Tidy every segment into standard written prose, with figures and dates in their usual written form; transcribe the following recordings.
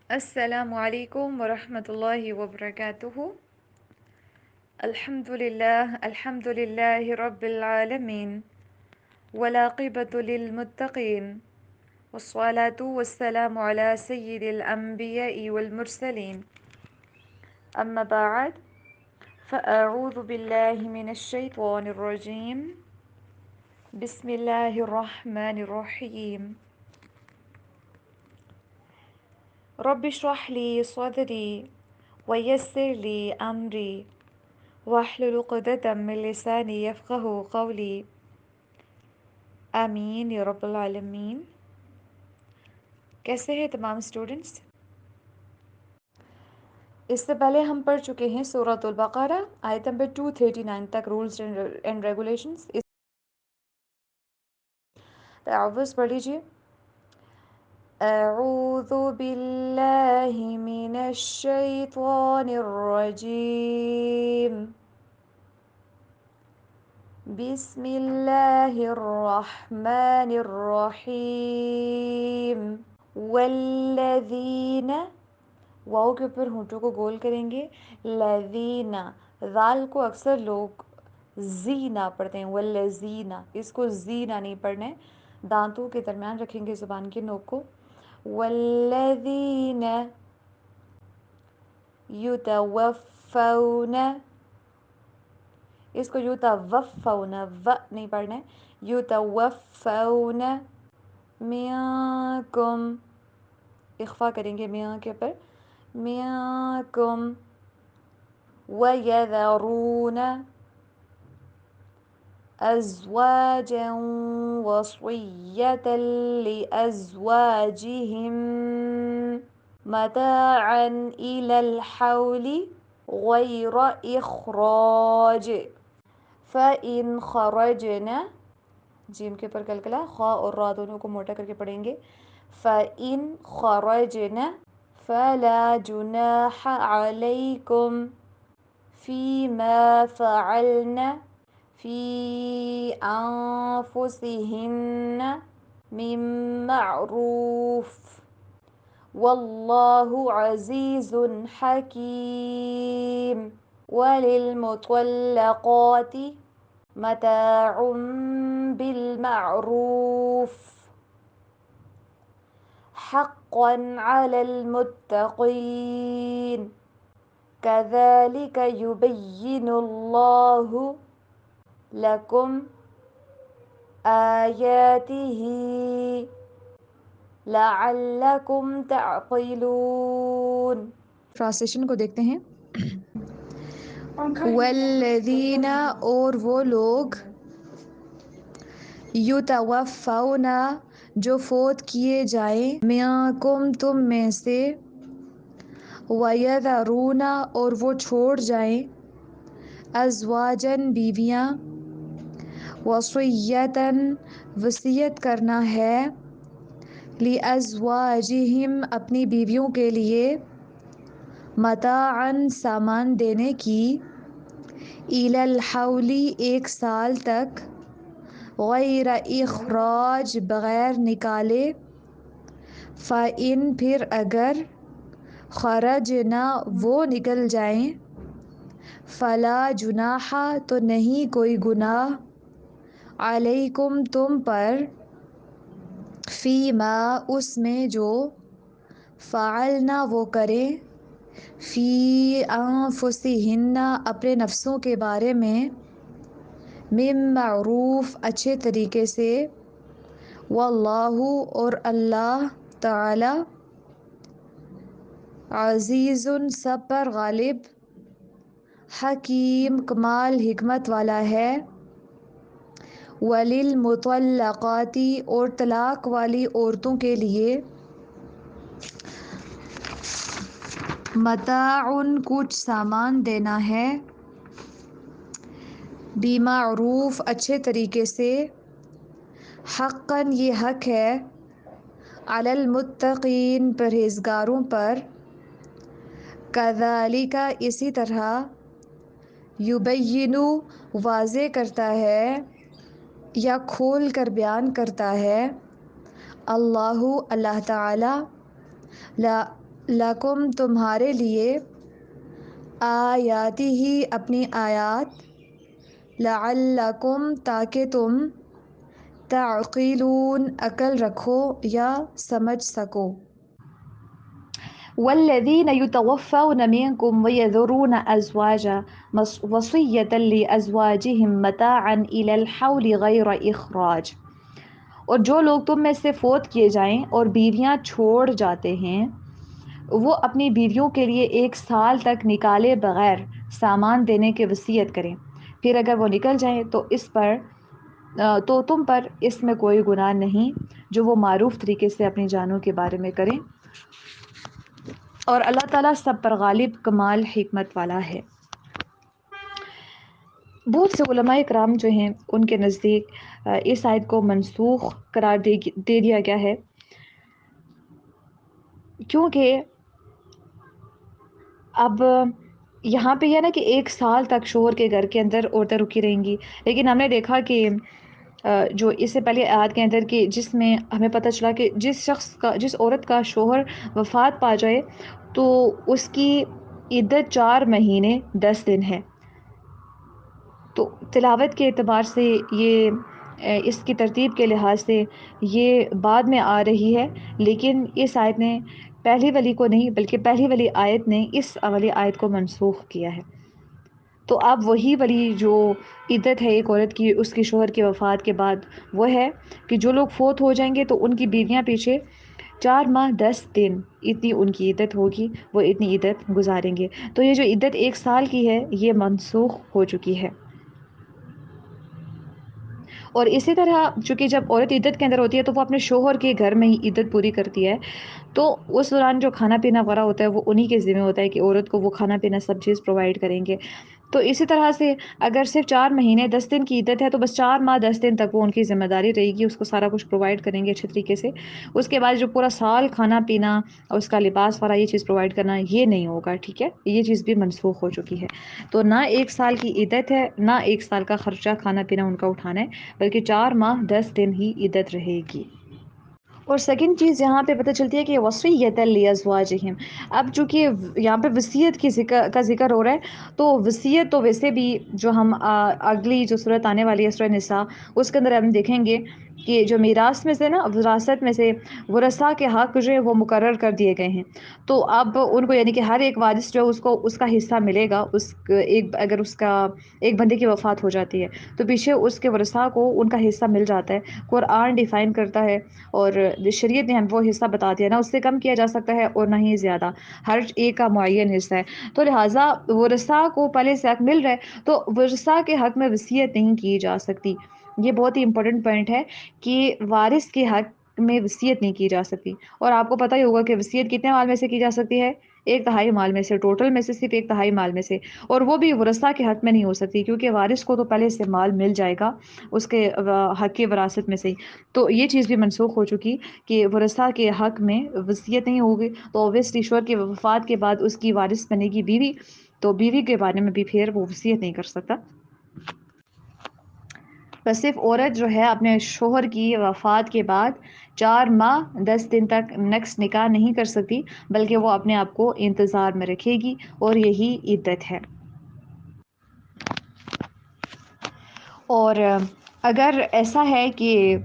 السلام علیکم ورحمۃ اللہ وبرکاتہ۔ الحمد للہ رب العالمین والعاقبۃ للمتقین والصلاة والسلام علی سید الانبیاء والمرسلین اما بعد فاعوذ باللہ من الشیطان الرجیم بسم اللہ الرحمن الرحیم رب اشرح لی صدری ویسر لی امری واحلل عقدۃ من لسانی یفقہوا قولی آمین یا رب العالمین۔ کیسے ہیں تمام اسٹوڈنٹس؟ اس سے پہلے ہم پڑھ چکے ہیں سورۃ البقرہ آیت نمبر 239 تک رولز اینڈ ریگولیشنز۔ تعوذ پڑھ لیجیے۔ اعوذ باللہ من الشیطان الرجیم، بسم اللہ الرحمن الرحیم۔ والذین، واو کے اوپر ہونٹوں کو گول کریں گے، لذین، ذال کو اکثر لوگ زینا پڑھتے ہیں، والذین، اس کو زینا نہیں پڑھنا ہے، دانتوں کے درمیان رکھیں گے زبان کے نوک کو۔ والذین یتوفون، اس کو یتوفون، و نہیں پڑھنا ہے، یتوفون منکم، اخفا کریں گے میاں کے اوپر، منکم، ویذرون ازواجا وصیۃ لازواجہم متاعا الی الحول غیر اخراج فإن خرجن، جیم کے اوپر کلکلا، خا اور را دونوں کو موٹا کر کے پڑھیں گے، فإن خرجن فلا جناح علیکم فیما فعلن فی انفسہن من معروف واللہ عزیز حکیم۔ وللمطلقات متاع بالمعروف حقا علی المتقین کذلک یبین اللہ لکم آیاتہ لعلکم تعقلون۔ ٹرانسلیشن کو دیکھتے ہیں۔ والذین، اور وہ لوگ، یتوفون، جو فوت کیے جائیں، منکم، تم میں سے، ویذرون، اور وہ چھوڑ جائیں، ازواجن، بیویاں، وصیۃً، وصیت کرنا ہے، لازواجہم، اپنی بیویوں کے لیے، متاعاً، سامان دینے کی، الی الحول، 1 سال تک، غیر اخراج، بغیر نکالے، فإن، پھر اگر، خرجنا، وہ نکل جائیں، فلا جناح، تو نہیں کوئی گناہ، علیکم، تم پر، فیما، اس میں جو، فعلنا، وہ کریں، فی انفسہن، اپنے نفسوں کے بارے میں، من معروف، اچھے طریقے سے، واللہ، اور اللہ تعالی، عزیز، سب پر غالب، حکیم، کمال حکمت والا ہے۔ وللمطلقات، اور طلاق والی عورتوں کے لیے، متاع، کچھ سامان دینا ہے، بمعروف، اچھے طریقے سے، حقاً، یہ حق ہے، علی المتقین، پرہیزگاروں پر، کذالک، اسی طرح، یبین، واضح کرتا ہے یا کھول کر بیان کرتا ہے، اللہ تعالی، لکم تمہارے لیے، آیاتی ہی اپنی آیات، لعلکم تاکہ تم، تعقلون عقل رکھو یا سمجھ سکو۔ والذین یتوفون منکم ویذرون ازواجا وصیۃ لازواجہم متاعا الی الحول غیر اخراج، اور جو لوگ تم میں سے فوت کیے جائیں اور بیویاں چھوڑ جاتے ہیں، وہ اپنی بیویوں کے لیے 1 سال تک نکالے بغیر سامان دینے کی وصیت کریں، پھر اگر وہ نکل جائیں تو تم پر اس میں کوئی گناہ نہیں، جو وہ معروف طریقے سے اپنی جانوں کے بارے میں کریں، اور اللہ تعالیٰ سب پر غالب کمال حکمت والا ہے۔ بہت سے علماء کرام جو ہیں ان کے نزدیک اس آیت کو منسوخ قرار دے دیا گیا ہے، کیونکہ اب یہاں پہ یہ نا کہ 1 سال تک شوہر کے گھر کے اندر عورتیں رکی رہیں گی، لیکن ہم نے دیکھا کہ جو اس سے پہلے آیت کے اندر کہ جس میں ہمیں پتہ چلا کہ جس عورت کا شوہر وفات پا جائے تو اس کی عدت 4 مہینے 10 دن ہے۔ تو تلاوت کے اعتبار سے یہ اس کی ترتیب کے لحاظ سے یہ بعد میں آ رہی ہے، لیکن اس آیت نے پہلی والی کو نہیں بلکہ پہلی والی آیت نے اس والی آیت کو منسوخ کیا ہے۔ تو اب وہی والی جو عدت ہے ایک عورت کی اس کی شوہر کی وفات کے بعد، وہ ہے کہ جو لوگ فوت ہو جائیں گے تو ان کی بیویاں پیچھے 4 ماہ 10 دن اتنی ان کی عدت ہوگی، وہ اتنی عدت گزاریں گے۔ تو یہ جو عدت 1 سال کی ہے یہ منسوخ ہو چکی ہے۔ اور اسی طرح چونکہ جب عورت عدت کے اندر ہوتی ہے تو وہ اپنے شوہر کے گھر میں ہی عدت پوری کرتی ہے، تو اس دوران جو کھانا پینا وغیرہ ہوتا ہے وہ انہی کے ذمہ ہوتا ہے کہ عورت کو وہ کھانا پینا سب چیز پرووائڈ کریں گے۔ تو اسی طرح سے اگر صرف 4 مہینے 10 دن کی عدت ہے تو بس 4 ماہ 10 دن تک وہ ان کی ذمہ داری رہے گی، اس کو سارا کچھ پرووائڈ کریں گے اچھے طریقے سے۔ اس کے بعد جو پورا سال کھانا پینا اور اس کا لباس وغیرہ یہ چیز پرووائڈ کرنا یہ نہیں ہوگا، ٹھیک ہے، یہ چیز بھی منسوخ ہو چکی ہے۔ تو نہ 1 سال کی عدت ہے، نہ 1 سال کا خرچہ کھانا پینا ان کا اٹھانا ہے، بلکہ 4 ماہ 10 دن ہی عدت رہے گی۔ اور سیکنڈ چیز یہاں پہ پتہ چلتی ہے کہ وصیۃ لازواجہم، اب چونکہ یہاں پہ وصیت کا ذکر ہو رہا ہے، تو وصیت تو ویسے بھی جو ہم اگلی جو صورت آنے والی ہے سورہ نساء، اس کے اندر ہم دیکھیں گے کہ جو میراث میں سے نا وراثت میں سے ورثاء کے حق جو ہے وہ مقرر کر دیے گئے ہیں۔ تو اب ان کو یعنی کہ ہر ایک وارث جو ہے اس کو اس کا حصہ ملے گا، اگر اس کا ایک بندے کی وفات ہو جاتی ہے تو پیچھے اس کے ورثاء کو ان کا حصہ مل جاتا ہے۔ قرآن ڈیفائن کرتا ہے اور شریعت نے ہم وہ حصہ بتا دیا، نہ اس سے کم کیا جا سکتا ہے اور نہ ہی زیادہ، ہر ایک کا معین حصہ ہے۔ تو لہٰذا ورثاء کو پہلے سے حق مل رہا ہے تو ورثاء کے حق میں وصیت نہیں کی جا سکتی۔ یہ بہت ہی امپورٹنٹ پوائنٹ ہے کہ وارث کے حق میں وصیت نہیں کی جا سکتی۔ اور آپ کو پتہ ہی ہوگا کہ وصیت کتنے مال میں سے کی جا سکتی ہے؟ 1/3 مال میں سے، ٹوٹل میں سے صرف 1/3 مال میں سے، اور وہ بھی ورثاء کے حق میں نہیں ہو سکتی، کیونکہ وارث کو تو پہلے سے مال مل جائے گا اس کے حق کی وراثت میں سے ہی۔ تو یہ چیز بھی منسوخ ہو چکی کہ ورثاء کے حق میں وصیت نہیں ہوگی، تو اوبویسلی شوہر کی وفات کے بعد اس کی وارث بنے گی بیوی، تو بیوی کے بارے میں بھی پھر وہ وصیت نہیں کر سکتا۔ بس صرف عورت جو ہے اپنے شوہر کی وفات کے بعد 4 ماہ 10 دن تک نیکسٹ نکاح نہیں کر سکتی، بلکہ وہ اپنے آپ کو انتظار میں رکھے گی، اور یہی عدت ہے۔ اور اگر ایسا ہے کہ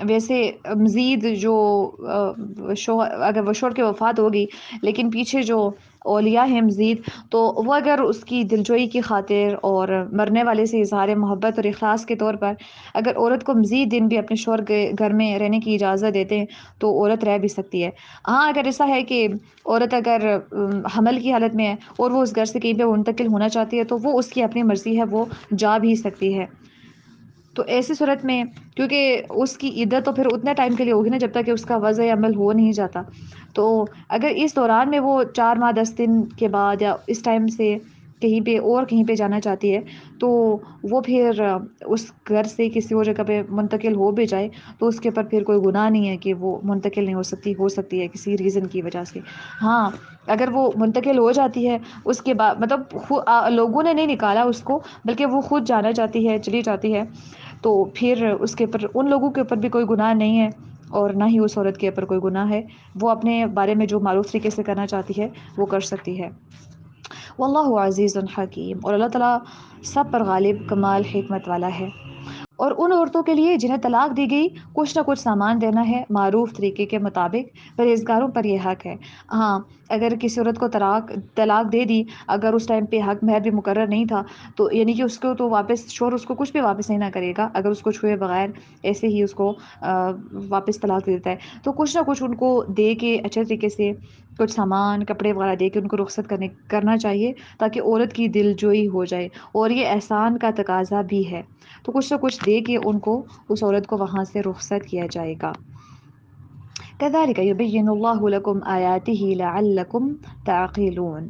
ویسے مزید جو اگر وہ شوہر کی وفات ہوگی لیکن پیچھے جو اولیاء ہیں مزید، تو وہ اگر اس کی دلجوئی کی خاطر اور مرنے والے سے اظہار محبت اور اخلاص کے طور پر اگر عورت کو مزید دن بھی اپنے شوہر کے گھر میں رہنے کی اجازت دیتے ہیں تو عورت رہ بھی سکتی ہے۔ ہاں اگر ایسا ہے کہ عورت اگر حمل کی حالت میں ہے اور وہ اس گھر سے کہیں پہ منتقل ہونا چاہتی ہے تو وہ اس کی اپنی مرضی ہے، وہ جا بھی سکتی ہے۔ تو ایسی صورت میں کیونکہ اس کی عدت تو پھر اتنے ٹائم کے لیے ہوگی نا جب تک کہ اس کا وضع عمل ہو نہیں جاتا، تو اگر اس دوران میں وہ 4 ماہ 10 دن کے بعد یا اس ٹائم سے کہیں پہ جانا چاہتی ہے تو وہ پھر اس گھر سے کسی اور جگہ پہ منتقل ہو بھی جائے تو اس کے اوپر پھر کوئی گناہ نہیں ہے کہ وہ منتقل نہیں ہو سکتی ہے کسی ریزن کی وجہ سے۔ ہاں اگر وہ منتقل ہو جاتی ہے اس کے بعد مطلب لوگوں نے نہیں نکالا اس کو بلکہ وہ خود جانا چاہتی ہے، چلی جاتی ہے، تو پھر اس کے اوپر ان لوگوں کے اوپر بھی کوئی گناہ نہیں ہے اور نہ ہی اس عورت کے اوپر کوئی گناہ ہے، وہ اپنے بارے میں جو معروف طریقے سے کرنا چاہتی ہے وہ کر سکتی ہے۔ واللہ عزیز حکیم، اور اللہ تعالیٰ سب پر غالب کمال حکمت والا ہے۔ اور ان عورتوں کے لیے جنہیں طلاق دی گئی کچھ نہ کچھ سامان دینا ہے معروف طریقے کے مطابق، پرہیزگاروں پر یہ حق ہے۔ ہاں، اگر کسی عورت کو طلاق دے دی، اگر اس ٹائم پہ حق مہر بھی مقرر نہیں تھا، تو یعنی کہ اس کو تو واپس شوہر اس کو کچھ بھی واپس نہیں نہ کرے گا، اگر اس کو چھوئے بغیر ایسے ہی اس کو واپس طلاق دے دیتا ہے، تو کچھ نہ کچھ ان کو دے کے اچھے طریقے سے کچھ سامان کپڑے وغیرہ دے کے ان کو رخصت کرنا چاہیے، تاکہ عورت کی دل جوئی ہو جائے، اور یہ احسان کا تقاضا بھی ہے، تو کچھ نہ کچھ دے کے ان کو اس عورت کو وہاں سے رخصت کیا جائے گا۔ كذلك يبين الله لكم آياته لعلكم تعقلون،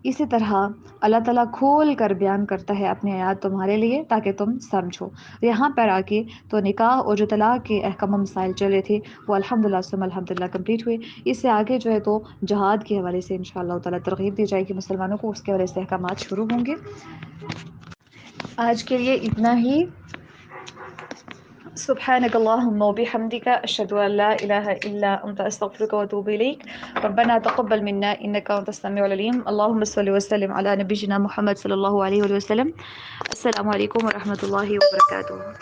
اسی طرح اللہ تعالیٰ کھول کر بیان کرتا ہے اپنی آیات تمہارے لیے تاکہ تم سمجھو۔ یہاں پر آ کے تو نکاح اور جو طلاق کے احکام و مسائل چل رہے تھے وہ الحمدللہ ثم الحمدللہ کمپلیٹ ہوئے۔ اس سے آگے جو ہے تو جہاد کے حوالے سے انشاءاللہ تعالیٰ ترغیب دی جائے گی مسلمانوں کو، اس کے حوالے سے احکامات شروع ہوں گے۔ آج کے لیے اتنا ہی۔ سبحانك اللهم وبحمدك أشهد أن لا إله إلا أنت أستغفرك وأتوب إليك ربنا تقبل منا إنك أنت السميع العليم اللهم صل وسلم على نبينا محمد صلى الله عليه وسلم۔ السلام عليكم ورحمة الله وبركاته۔